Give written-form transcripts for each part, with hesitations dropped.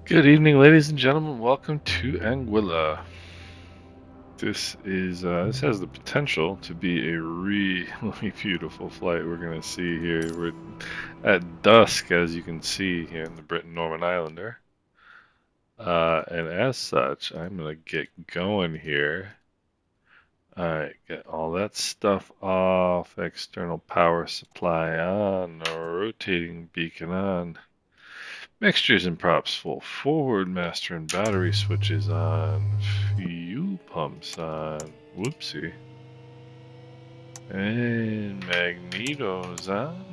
Good evening, ladies and gentlemen. Welcome to Anguilla. This has the potential to be a really beautiful flight. We're gonna see here. We're at dusk, as you can see here in the Britain-Norman Islander, and as such, I'm gonna get going here. All right, get all that stuff off. External power supply on. Rotating beacon on. Mixtures and props full. Forward master and battery switches on. Fuel pumps on. Whoopsie. And magnetos on.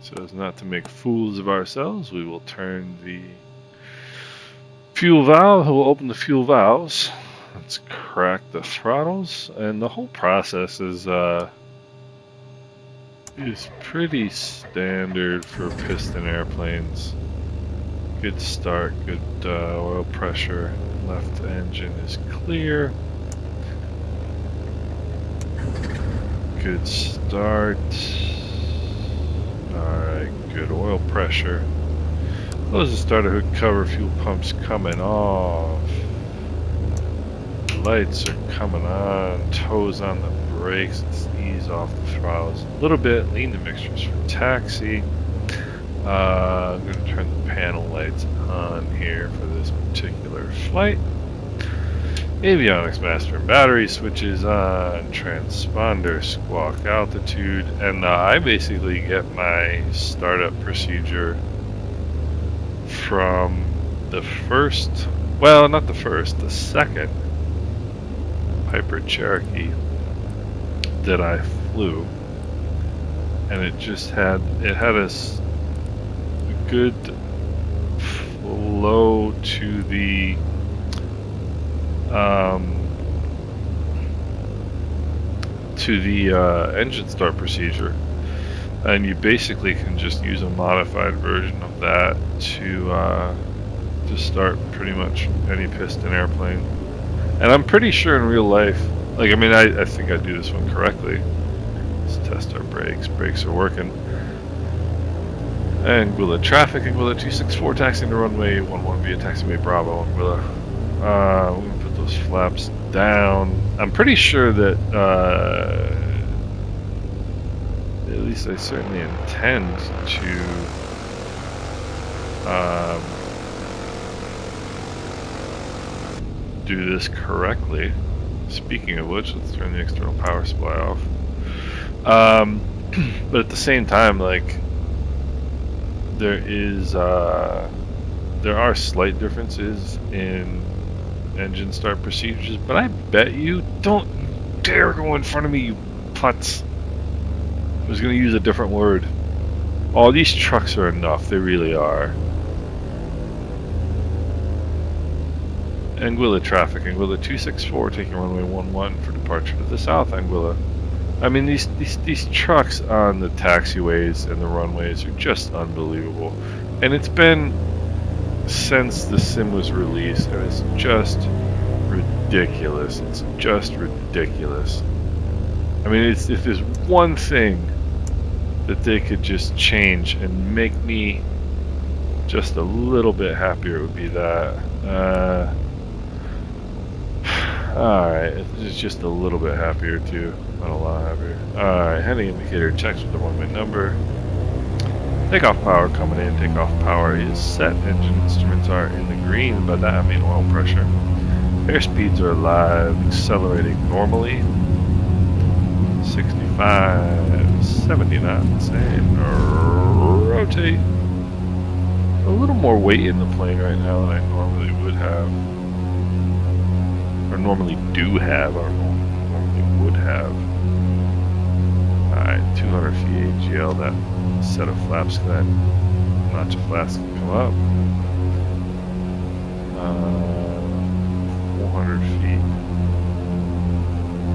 So as not to make fools of ourselves, we will turn the fuel valve. We'll open the fuel valves. Let's crack the throttles. And the whole process is pretty standard for piston airplanes. Good start, good oil pressure. Left engine is clear. Good start. Alright, good oil pressure. Close the starter hood cover, fuel pumps coming off. Lights are coming on, toes on the brakes. Let's ease off the throttles a little bit, lean the mixtures for taxi. I'm going to turn the panel lights on here for this particular flight. Avionics master and battery switches on, transponder squawk altitude, and I basically get my startup procedure from the first, well, not the first, the second Piper Cherokee that I flew, and it had a good flow to the engine start procedure, and you basically can just use a modified version of that to start pretty much any piston airplane. And I'm pretty sure in real life, like, I mean, I think I do this one correctly. Let's test our brakes. Brakes are working. Anguilla traffic, Anguilla 264 taxiing to runway 11 via taxiway Bravo, Anguilla. We're going to put those flaps down. I'm pretty sure that, at least I certainly intend to, do this correctly. Speaking of which, let's turn the external power supply off. But at the same time, like, there are slight differences in engine start procedures, but I bet you don't dare go in front of me, you putz. I was going to use a different word. Oh, these trucks are enough. They really are. Anguilla traffic, Anguilla 264 taking runway 11 for departure to the south, Anguilla. I mean, these trucks on the taxiways and the runways are just unbelievable. And it's been since the sim was released, and it's just ridiculous. It's just ridiculous. I mean, if there's one thing that they could just change and make me just a little bit happier, it would be that. Alright, it's just a little bit happier too. Not a lot happier. Alright, heading indicator checks with the runway number. Takeoff power coming in. Takeoff power is set. Engine instruments are in the green, but that I mean oil pressure. Airspeeds are alive, accelerating normally. 65, 70 knots, and rotate. A little more weight in the plane right now than I normally would have. Or normally do have, or normally would have. Alright, 200 feet AGL, that set of flaps, that notch of flaps can come up. 400 feet.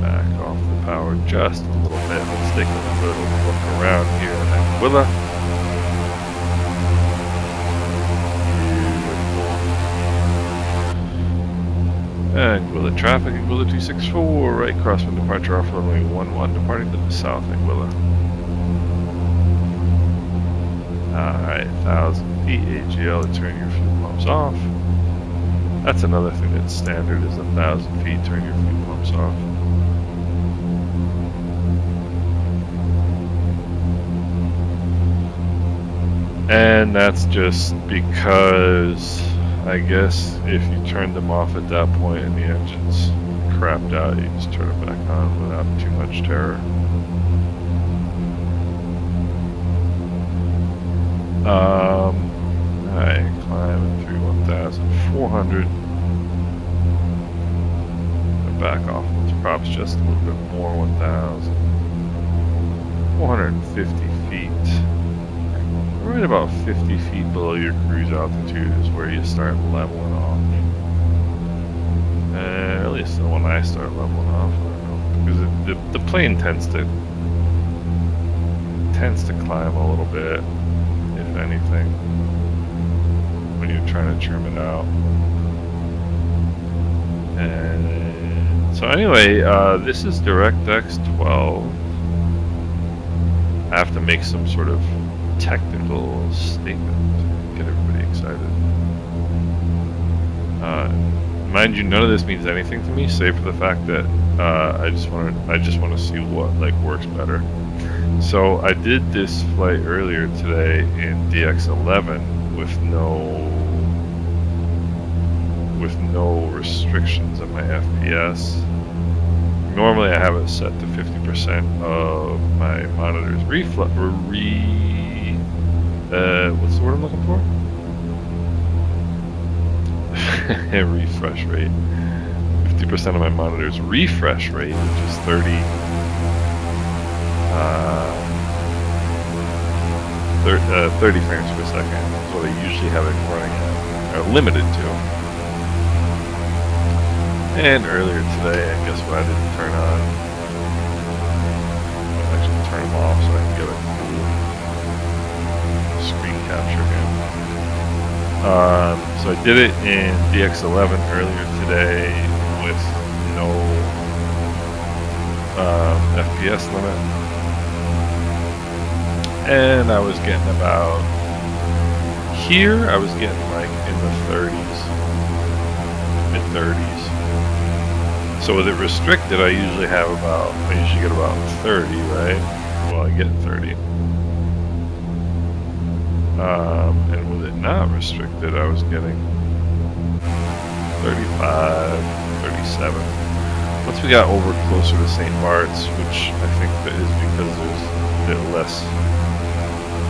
Back off the power just a little bit. Let's take a little look around here at Anguilla. Anguilla traffic, Anguilla 264, right crosswind departure off runway 11, departing to the south, Anguilla. Alright, 1,000 feet AGL to turn your fuel pumps off. That's another thing that's standard, is 1,000 feet, turn your fuel pumps off. And that's just because, I guess, if you turn them off at that point and the engine's crapped out, you just turn it back on without too much terror. Alright, climbing through 1,400. Back off those props just a little bit more, 1,450 feet. Right about 50 feet below your cruise altitude is where you start leveling off. At least when I start leveling off, I don't know, because the plane tends to climb a little bit, if anything, when you're trying to trim it out. And so anyway, this is DirectX 12. I have to make some sort of technical statement to get everybody excited. Mind you, none of this means anything to me, save for the fact that I just want to see what works better. So I did this flight earlier today in DX11 with no restrictions on my FPS. Normally I have it set to 50% of my monitor's what's the word I'm looking for? Refresh rate. 50% of my monitor's refresh rate, which is 30 frames per second. That's what I usually have it running at, or limited to. And earlier today, I guess what I didn't turn on, I'll actually turn them off so I can get a cool screen capture here. So I did it in DX11 earlier today with no FPS limit. And I was getting about, here I was getting like in the 30s, mid-30s. So with it restricted, I usually get about 30, right? Well, I get 30. And with it not restricted, I was getting 35, 37. Once we got over closer to St. Barts, which I think that is because there's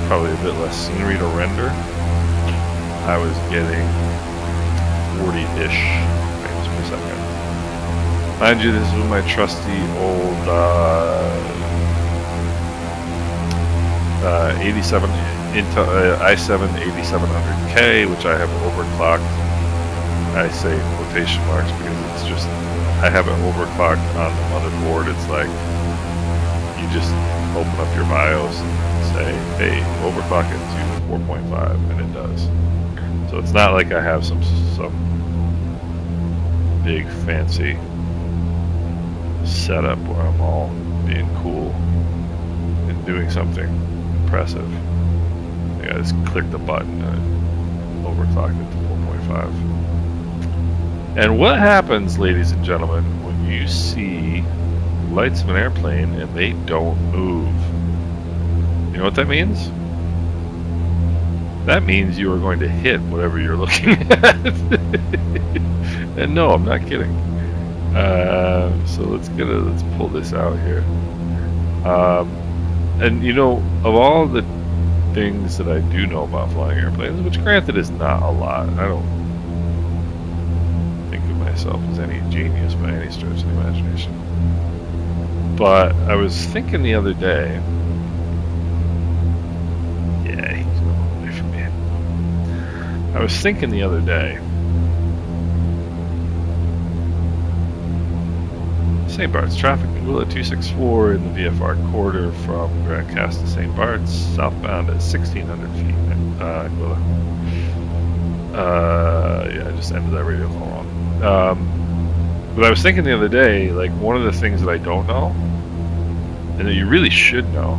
probably a bit less scenery to render, I was getting 40-ish frames per second. Mind you, this is with my trusty old 87 Intel i7 8700K, which I have overclocked. I say quotation marks because it's just, I have it overclocked on the motherboard. It's like you just open up your BIOS and say, hey, overclock it to 4.5, and it does. So it's not like I have some big fancy setup where I'm all being cool and doing something impressive. I just clicked the button and it overclocked it to 4.5. And what happens, ladies and gentlemen, when you see lights of an airplane and they don't move? You know what that means? That means you are going to hit whatever you're looking at. And no, I'm not kidding. So let's pull this out here. And you know, of all the things that I do know about flying airplanes, which granted is not a lot, I don't think of myself as any genius by any stretch of the imagination. But I was thinking the other day, yeah, he's going away from me. I was thinking the other day, St. Barts traffic, Anguilla 264 in the VFR corridor from Grand Cast to St. Barts, southbound at 1,600 feet. Anguilla. Yeah, I just ended that radio call wrong. But I was thinking the other day, like, one of the things that I don't know, and that you really should know,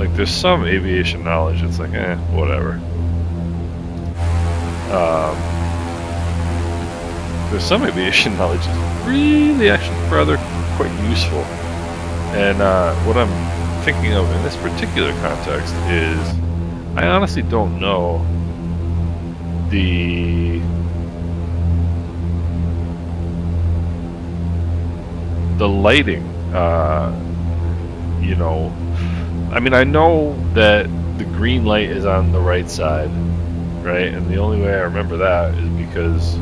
like there's some aviation knowledge. It's like, whatever. There's some aviation knowledge that's really actually rather quite useful. And what I'm thinking of in this particular context is, I honestly don't know the lighting. You know, I mean, I know that the green light is on the right side, right? And the only way I remember that is because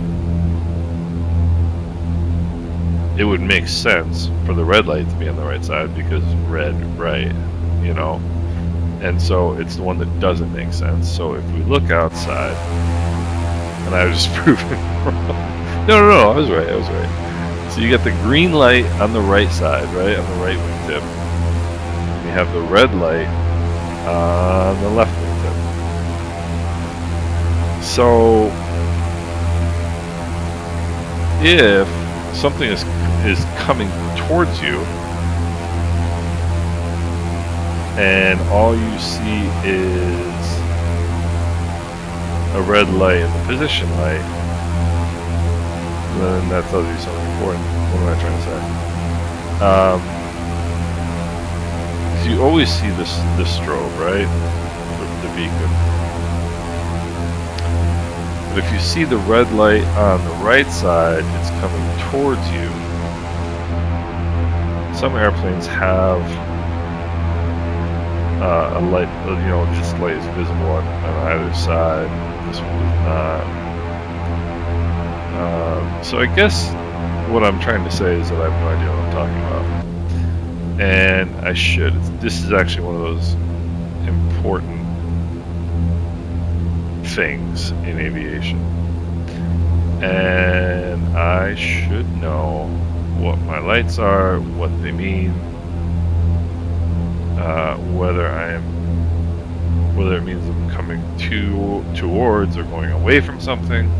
it would make sense for the red light to be on the right side, because red, right, you know? And so it's the one that doesn't make sense. So if we look outside, and I was just proving wrong. No, I was right. So you got the green light on the right side, right, on the right wingtip. You have the red light on the left wingtip. So if something is coming towards you and all you see is a red light and the position light, then that tells you something important. What am I trying to say? You always see the strobe, right? The beacon. But if you see the red light on the right side, it's coming towards you. Some airplanes have a light, you know, this light is visible on either side. This one is not. So I guess what I'm trying to say is that I have no idea what I'm talking about. And I should. This is actually one of those important things in aviation. And I should know what my lights are, what they mean, whether it means I'm coming towards or going away from something.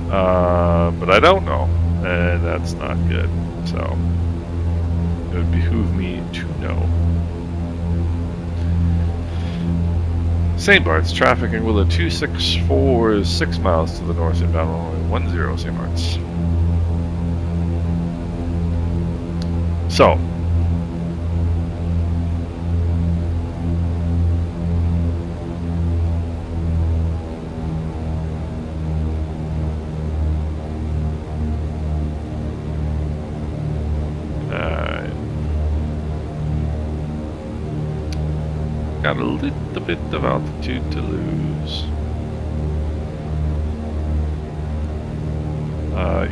But I don't know, and that's not good. So it would behoove me to know. St. Barts, traffic in Willow 264 is 6 miles to the north, inbound only 10 St. Barts. So, got a little bit of altitude to lose.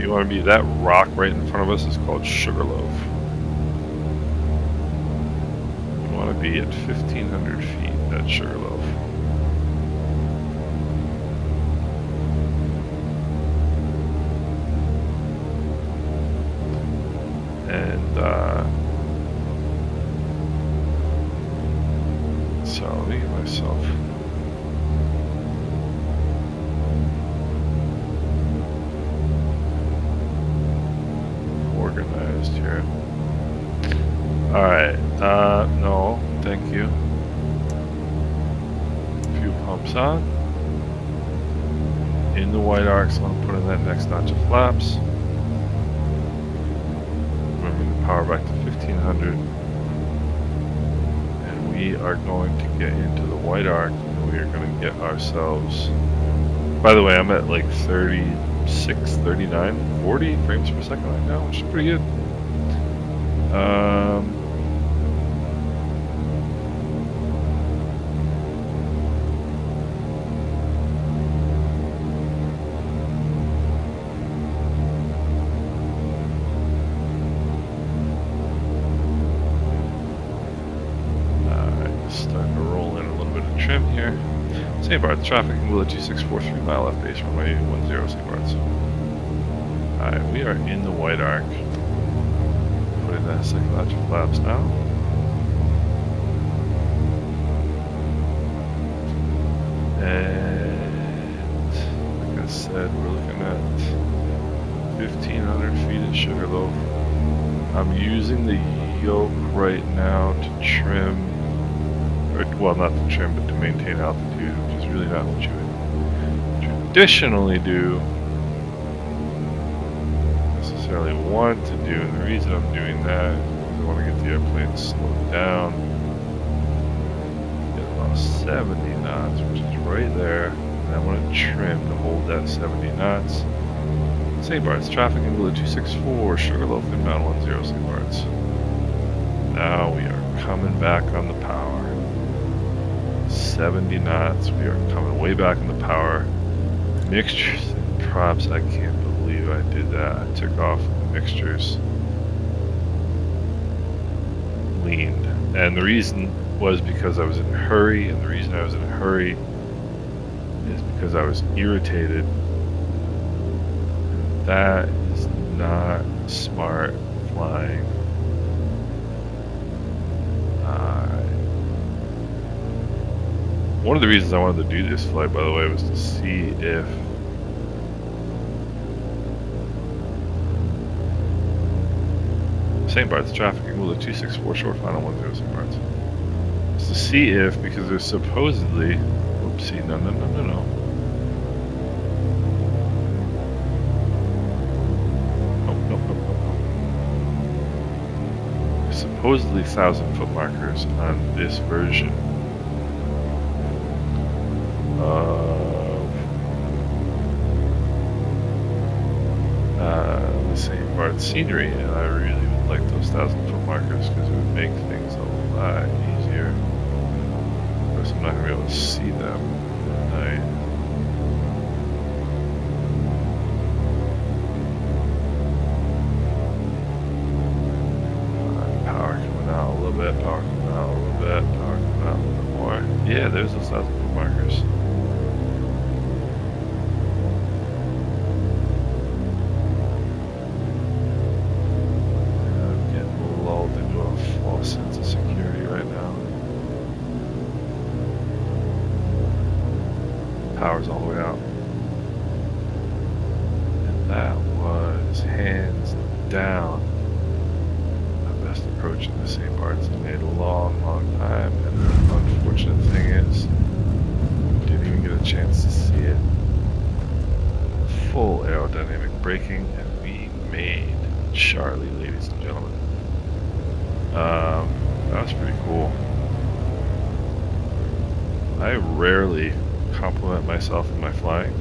You want to be that rock right in front of us is called Sugarloaf. You want to be at 1,500 feet at Sugarloaf. And so let me get myself organized here. Alright, no, thank you. Fuel pumps on. In the white arc, so I'm putting that next notch of flaps. Moving the power back to 1,500. We are going to get into the white arc, and we are going to get ourselves, by the way, I'm at like 36, 39, 40 frames per second right now, which is pretty good. Starting to roll in a little bit of trim here. St. Barts, traffic in Willow 264, 3 mile left base, runway 10 St. Barts. Alright, we are in the white arc. Putting that second notch of flaps now. And like I said, we're looking at 1,500 feet at Sugarloaf. I'm using the yoke right now to trim well, not to trim, but to maintain altitude, which is really not what you would traditionally do, necessarily want to do. And the reason I'm doing that is because I want to get the airplane slowed down, get about 70 knots, which is right there, and I want to trim to hold that 70 knots. St. Barts, traffic angle at 264, Sugarloaf inbound 10, St. Barts. Now we are coming back on the power. 70 knots, we are coming way back on the power. Mixtures and props, I can't believe I did that. I took off the mixtures. Leaned. And the reason was because I was in a hurry, and the reason I was in a hurry is because I was irritated. That is not smart flying. One of the reasons I wanted to do this flight, by the way, was to see if St. Barts traffic angle at 264 short final 10 St. Barts. It's to see if, because there's supposedly, oopsie, no. Supposedly 1,000-foot markers on this version of the St. Barts scenery, and I really would like those 1,000-foot markers because it would make things a lot easier. Of course, I'm not going to be able to see them at night. Power coming out a little bit, power coming out a little bit, power coming out a little bit more. Yeah, there's those 1,000-foot markers. I'm getting lulled into a false sense of security right now. Power's all the way out. And that was hands down approaching the St. Barts in a long time, and the unfortunate thing is I didn't even get a chance to see it. Full aerodynamic braking, and we made Charlie, ladies and gentlemen. That was pretty cool. I rarely compliment myself in my flying.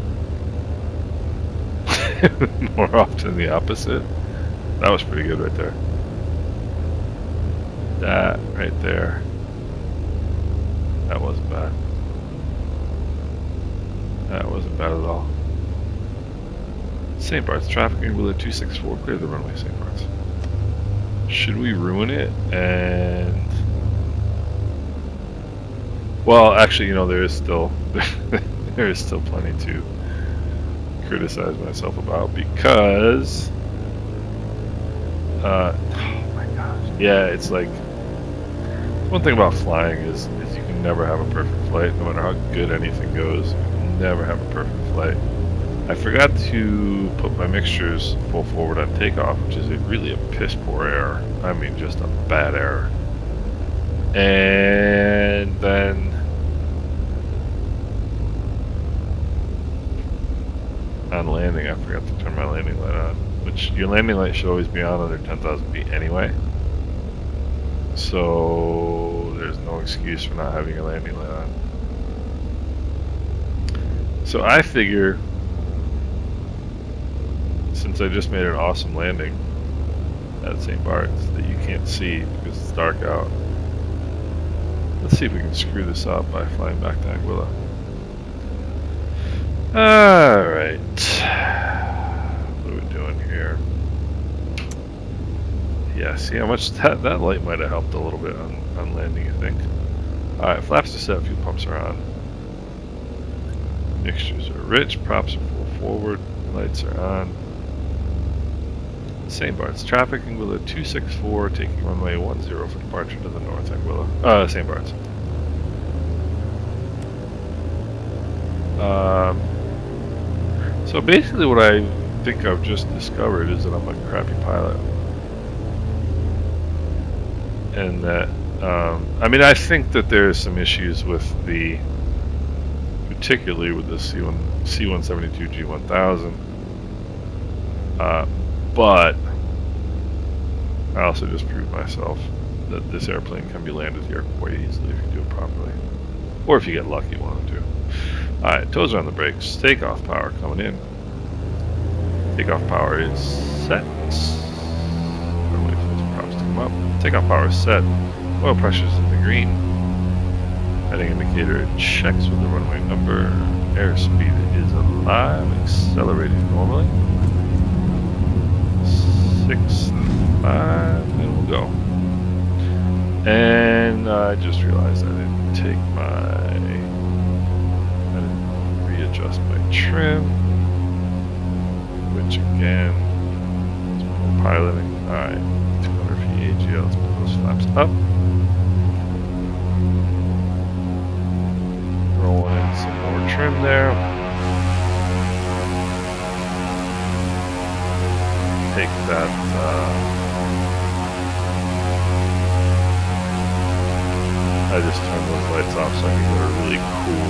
More often the opposite. That was pretty good right there. That right there, that wasn't bad. That wasn't bad at all. St. Barts, traffic angle at 264, clear the runway, St. Barts. Should we ruin it? And, well, actually, you know, there is still plenty to criticize myself about, because, oh my gosh, yeah, it's like, one thing about flying is you can never have a perfect flight. No matter how good anything goes, you can never have a perfect flight. I forgot to put my mixtures full forward on takeoff, which is really a piss poor error. I mean, just a bad error. And then on landing, I forgot to turn my landing light on, which your landing light should always be on under 10,000 feet anyway. So there's no excuse for not having your landing light on. So I figure, since I just made an awesome landing at St. Barts that you can't see because it's dark out, let's see if we can screw this up by flying back to Anguilla. Alright. What are we doing here? Yeah, see how much that light might have helped a little bit on landing, I think. Alright, flaps are set, fuel pumps are on. Mixtures are rich, props are full forward, lights are on. St. Barts, traffic Anguilla 264, taking runway 10 for departure to the north, Anguilla. St. Barts. So basically what I think I've just discovered is that I'm a crappy pilot. And that I mean, I think that there's some issues with particularly with the C-172 G1000. But I also just proved myself that this airplane can be landed here quite easily if you do it properly. Or if you get lucky one or two. Alright, toes are on the brakes. Takeoff power coming in. Takeoff power is set. I'll wait for those props to come up. Takeoff power is set. Oil pressure is in the green. Heading indicator checks with the runway number. Airspeed is alive. Accelerating normally. 6.5, and we'll go. And I just realized I didn't readjust my trim, which again is more piloting. Alright, 200 feet AGL, let's put those flaps up. Roll in some more trim there. Take that I just turned those lights off so I can get a really cool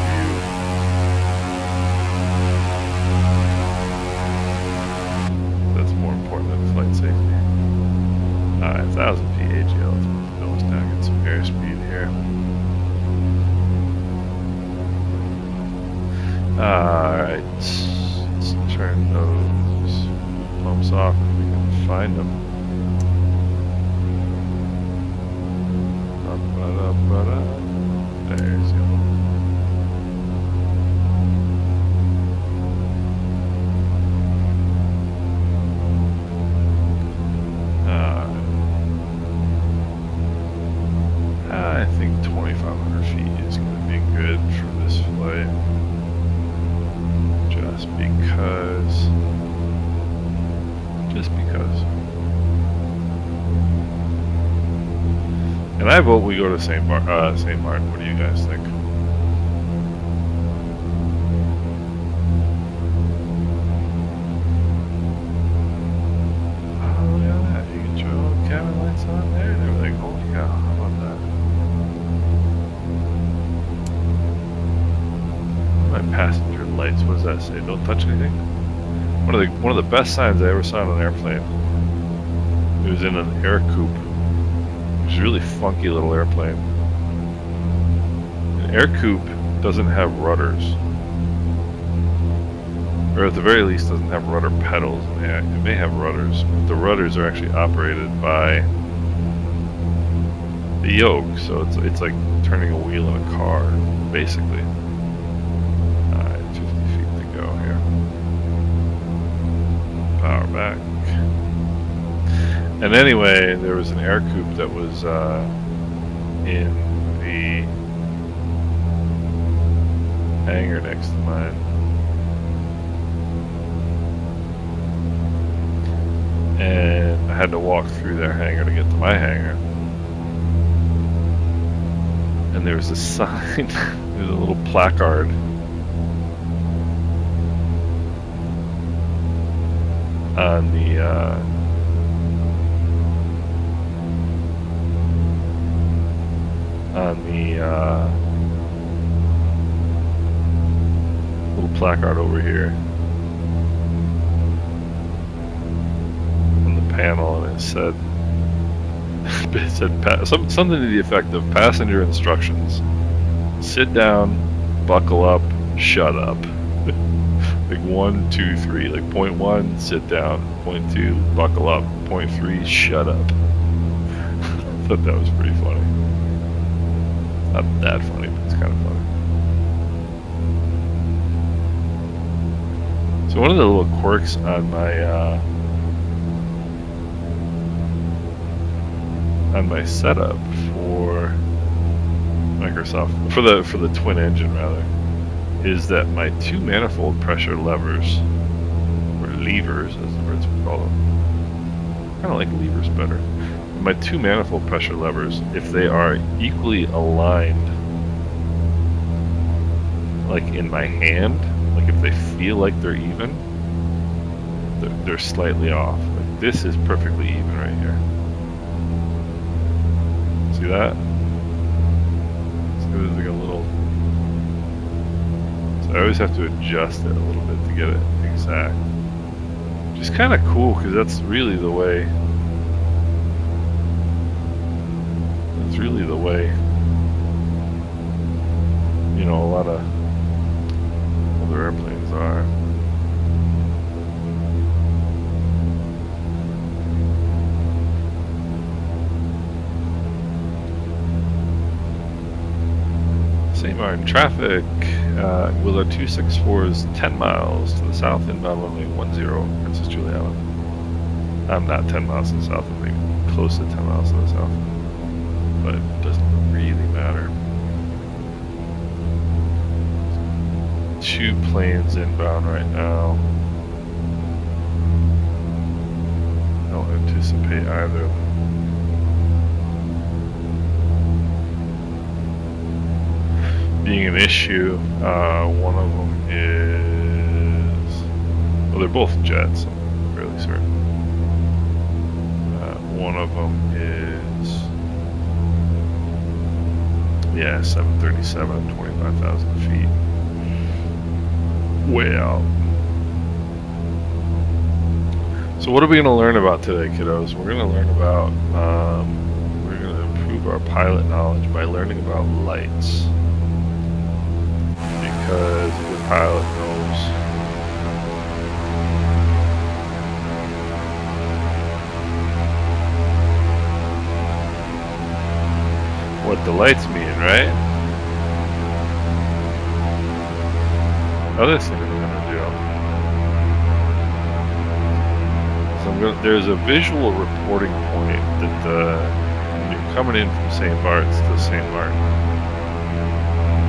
view. That's more important than flight safety. Alright, 1,000 feet AGL. Let's put the nose down, get some airspeed here. Alright, let's turn those pumps off if we can find them. There's the other one. I think 2,500 feet is going to be good for this flight. Just because. And I vote we go to St. Martin. What do you guys think? Oh, look at that. You can turn all the cabin lights on there and everything. Holy cow, how about that? My passenger lights, what does that say? Don't touch anything? One of the best signs I ever saw on an airplane. It was in an air coupe. It was a really funky little airplane. An air coupe doesn't have rudders. Or at the very least doesn't have rudder pedals. It may have rudders, but the rudders are actually operated by the yoke. So it's like turning a wheel in a car, basically. 50 feet to go here. Power back. And anyway, there was an air coupe that was in the hangar next to mine. And I had to walk through their hangar to get to my hangar. And there was a sign, there's a little placard. On the little placard over here on the panel, and it said something to the effect of passenger instructions: sit down, buckle up, shut up. Like 1, 2, 3. Like point 1, sit down. Point 2, buckle up. Point 3, shut up. I thought that was pretty funny. Not that funny, but it's kind of funny. So one of the little quirks on my setup for Microsoft, for the twin engine rather, is that my two manifold pressure levers, or levers as the Brits would call them, I kind of like levers better. My two manifold pressure levers, if they are equally aligned, like in my hand, like if they feel like they're even, they're slightly off. Like this is perfectly even right here. See that? So there's like a little. So I always have to adjust it a little bit to get it exact. Which is kind of cool because that's really the way. That's really the way. You know, a lot of other airplanes are. St. Martin traffic. Willow 264 is 10 miles to the south, inbound runway 10, Princess Juliana. I'm not 10 miles to the south, I think close to 10 miles to the south. But it doesn't really matter. 2 planes inbound right now. I don't anticipate either of them. Being an issue. One of them is, well, they're both jets, I'm fairly certain. One of them is, yeah, 737, 25,000 feet. Way out. So what are we going to learn about today, kiddos? We're going to learn about, we're going to improve our pilot knowledge by learning about lights. Because the pilot knows what the lights mean, right? Other thing we're gonna do is there's a visual reporting point that when you're coming in from St. Barts to St. Martin,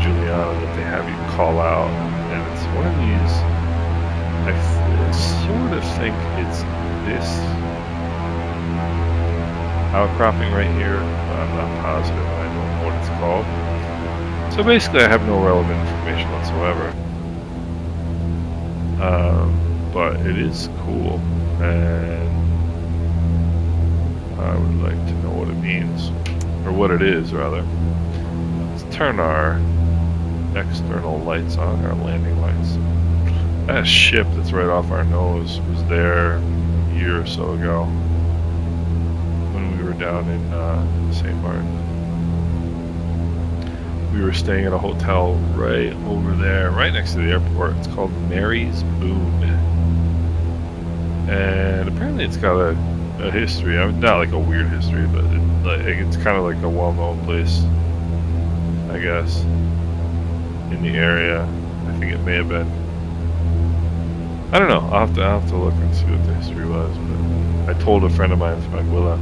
Juliana, that they have you call out, and it's one of these. I sort of think it's this outcropping right here, but I'm not positive. I don't know what it's called. So basically, I have no relevant information whatsoever. But it is cool, and I would like to know what it means, or what it is rather. Let's turn our external lights on, our landing lights. That ship that's right off our nose was there a year or so ago when we were down in St. Martin. We were staying at a hotel right over there, right next to the airport. It's called Mary's Boon, and apparently it's got a history. I mean, not like a weird history, but it's kind of like a well-known place, I guess, in the area. I think it may have been. I don't know. I'll have to look and see what the history was. But I told a friend of mine from Anguilla.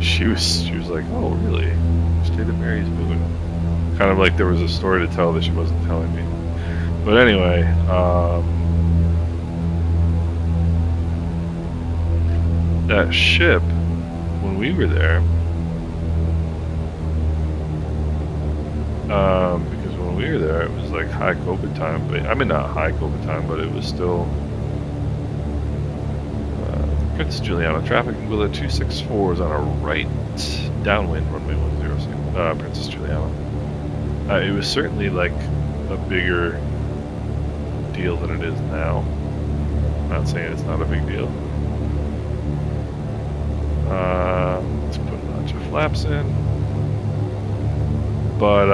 She was like, "Oh, really? You stayed at Mary's Boon?" Kind of like there was a story to tell that she wasn't telling me. But anyway, that ship, when we were there. Because when we were there, it was like high COVID time. But I mean, not high COVID time, but it was still Princess Juliana traffic. Willow 264 is on a right downwind runway 10. Princess Juliana. It was certainly like a bigger deal than it is now. I'm not saying it's not a big deal. Let's put a bunch of flaps in. But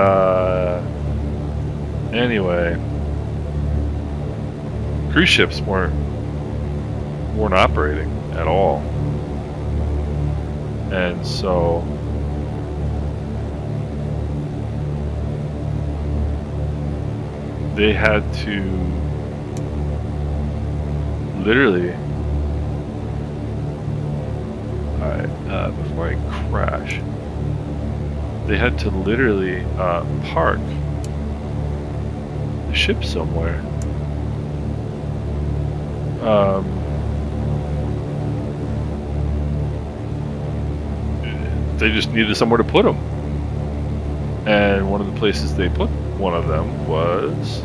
anyway, cruise ships weren't operating at all, and so they had to literally, before I crash, they had to literally park the ship somewhere. They just needed somewhere to put them. And one of the places they put one of them was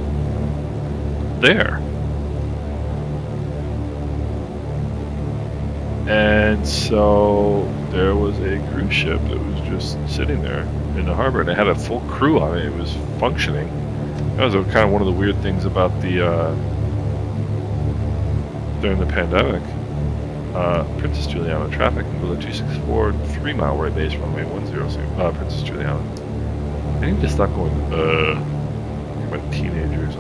there. And so there was a cruise ship that was just sitting there in the harbor, and it had a full crew on it. It was functioning. That was kind of one of the weird things about the during the pandemic. Princess Juliana traffic, Anguilla 264, 3 mile right base, runway 10, Princess Juliana. I need to stop going, like my teenagers.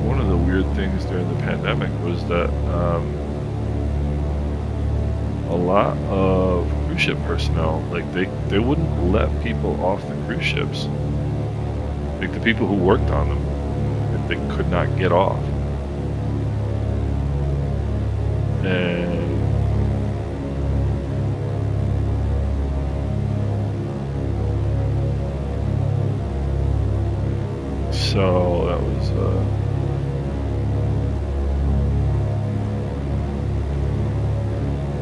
One of the weird things during the pandemic was that a lot of cruise ship personnel, like they wouldn't let people off the cruise ships. Like the people who worked on them, like they could not get off. And so that was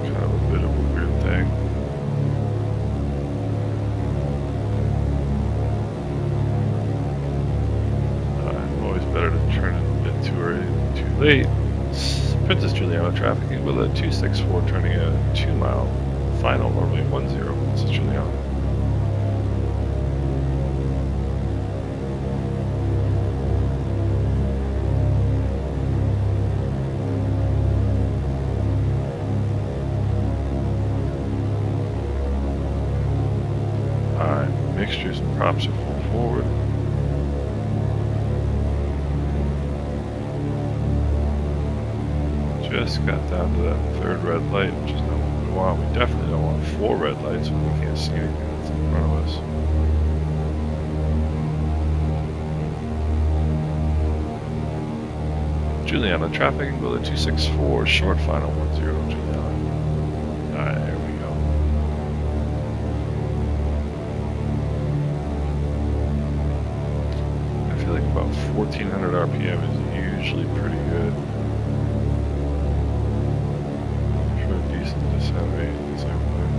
kind of a bit of a weird thing. Always better to turn it a bit too early than too late. Princess Juliana trafficking with a 264 turning a 2 mile final runway 10, Princess Juliana. Mixtures and props are full forward. Just got down to that third red light, which is not what we want. We definitely don't want 4 red lights when we can't see anything that's in front of us. Juliana traffic, Anguilla 264, short final 10, Juliana. Alright, there we go. I feel like about 1400 RPM is usually pretty good. For a decent descent rate in this airplane.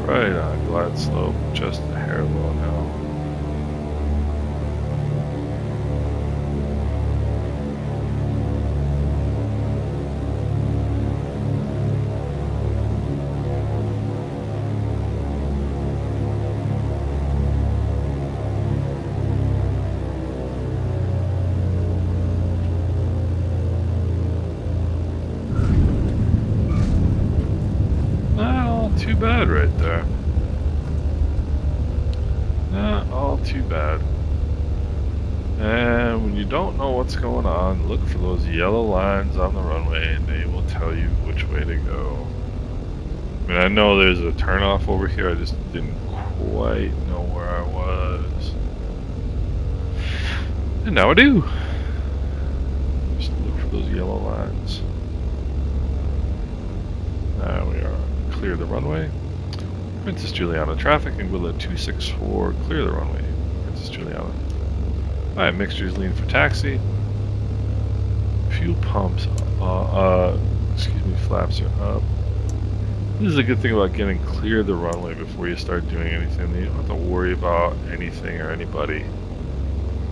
Right on, glide slope, just a hair low now. Not too bad right there. Not all too bad. And when you don't know what's going on, look for those yellow lines on the runway and they will tell you which way to go. I mean, I know there's a turnoff over here, I just didn't quite know where I was. And now I do. Just look for those yellow lines. Now we are clear the runway. Princess Juliana traffic, Anguilla 264, clear the runway. Princess Juliana. Alright, mixtures lean for taxi. Fuel pumps, excuse me, flaps are up. This is a good thing about getting clear the runway before you start doing anything. You don't have to worry about anything or anybody.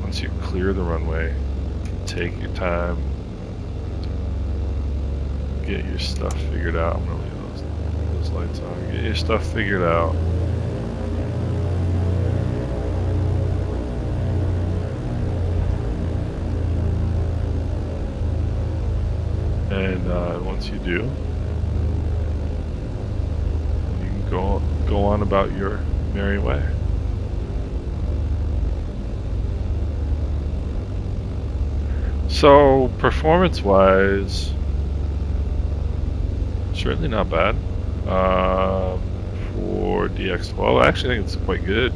Once you clear the runway, take your time. Get your stuff figured out. I'm gonna leave those lights on. Get your stuff figured out. And once you do, you can go on about your merry way. So performance-wise, certainly not bad. For DX12, I actually think it's quite good.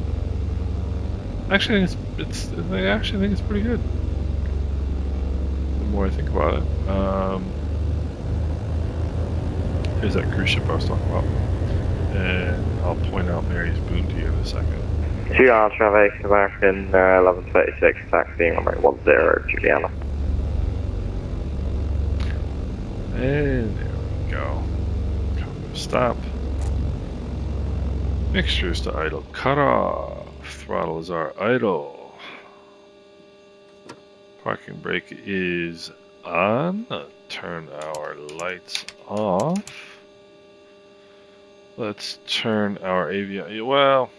I actually think it's pretty good. The more I think about it. Here's that cruise ship I was talking about. And I'll point out Mary's Boon to you in a second. Juliana traffic, American 1136, taxiing on 10, Juliana. And there we go. Coming stop. Mixtures to idle. Cut off. Throttles are idle. Parking brake is on. Turn our lights off. Let's turn our avion. Well,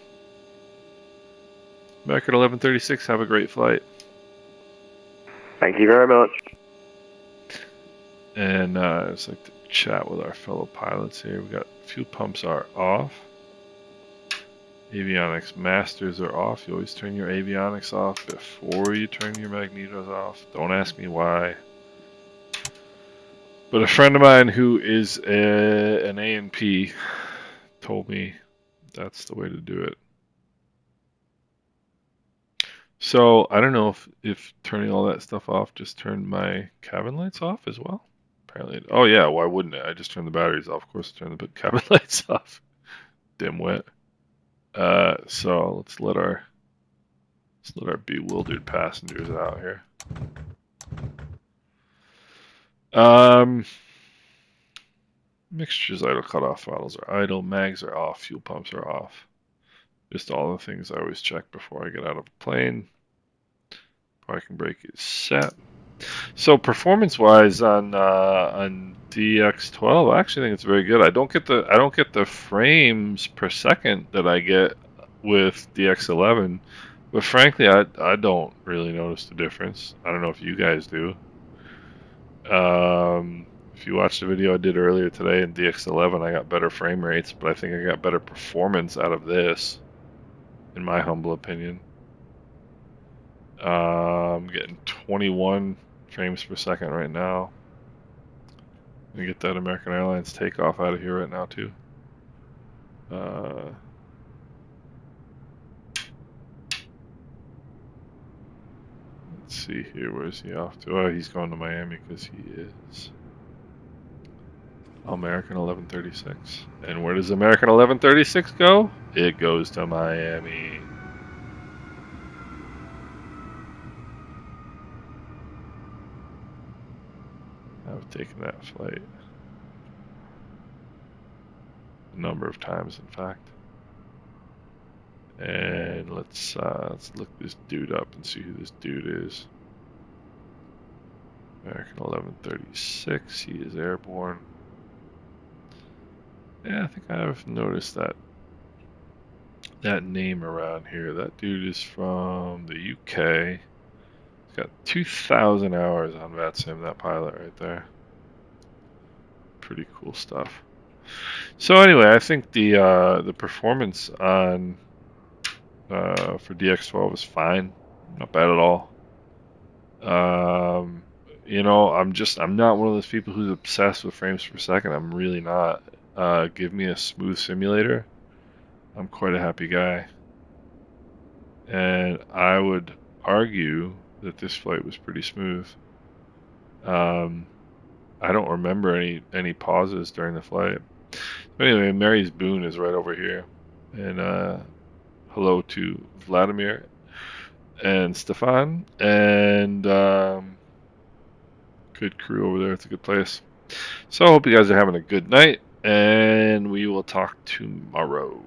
American 1136, have a great flight. Thank you very much. And I just like to chat with our fellow pilots here. We got fuel pumps are off. Avionics masters are off. You always turn your avionics off before you turn your magnetos off. Don't ask me why. But a friend of mine who is an A&P told me that's the way to do it. So I don't know if turning all that stuff off just turned my cabin lights off as well. Apparently, oh yeah, why wouldn't it? I just turned the batteries off. Of course, I turned the cabin lights off. Dimwit. So let's let our bewildered passengers out here. Mixtures idle, cutoff throttles are idle, mags are off, fuel pumps are off. Just all the things I always check before I get out of a plane. Parking brake is set. So performance-wise on DX12, I actually think it's very good. I don't get the frames per second that I get with DX11, but frankly, I don't really notice the difference. I don't know if you guys do. If you watched the video I did earlier today in DX11, I got better frame rates, but I think I got better performance out of this, in my humble opinion. I'm getting 21 frames per second right now. I'm gonna get that American Airlines takeoff out of here right now too. Let's see here, where's he off to? Oh, he's going to Miami because he is American 1136. And where does American 1136 go? It goes to Miami. I've taken that flight a number of times, in fact. And let's look this dude up and see who this dude is. American 1136. He is airborne. Yeah, I think I've noticed that name around here. That dude is from the UK. He's got 2,000 hours on VATSIM, that pilot right there. Pretty cool stuff. So anyway, I think the performance on for DX12 is fine, not bad at all. You know, I'm not one of those people who's obsessed with frames per second. I'm really not. Give me a smooth simulator. I'm quite a happy guy. And I would argue that this flight was pretty smooth. I don't remember any pauses during the flight. But anyway, Mary's Boone is right over here. And hello to Vladimir and Stefan. And good crew over there. It's a good place. So I hope you guys are having a good night. And we will talk tomorrow.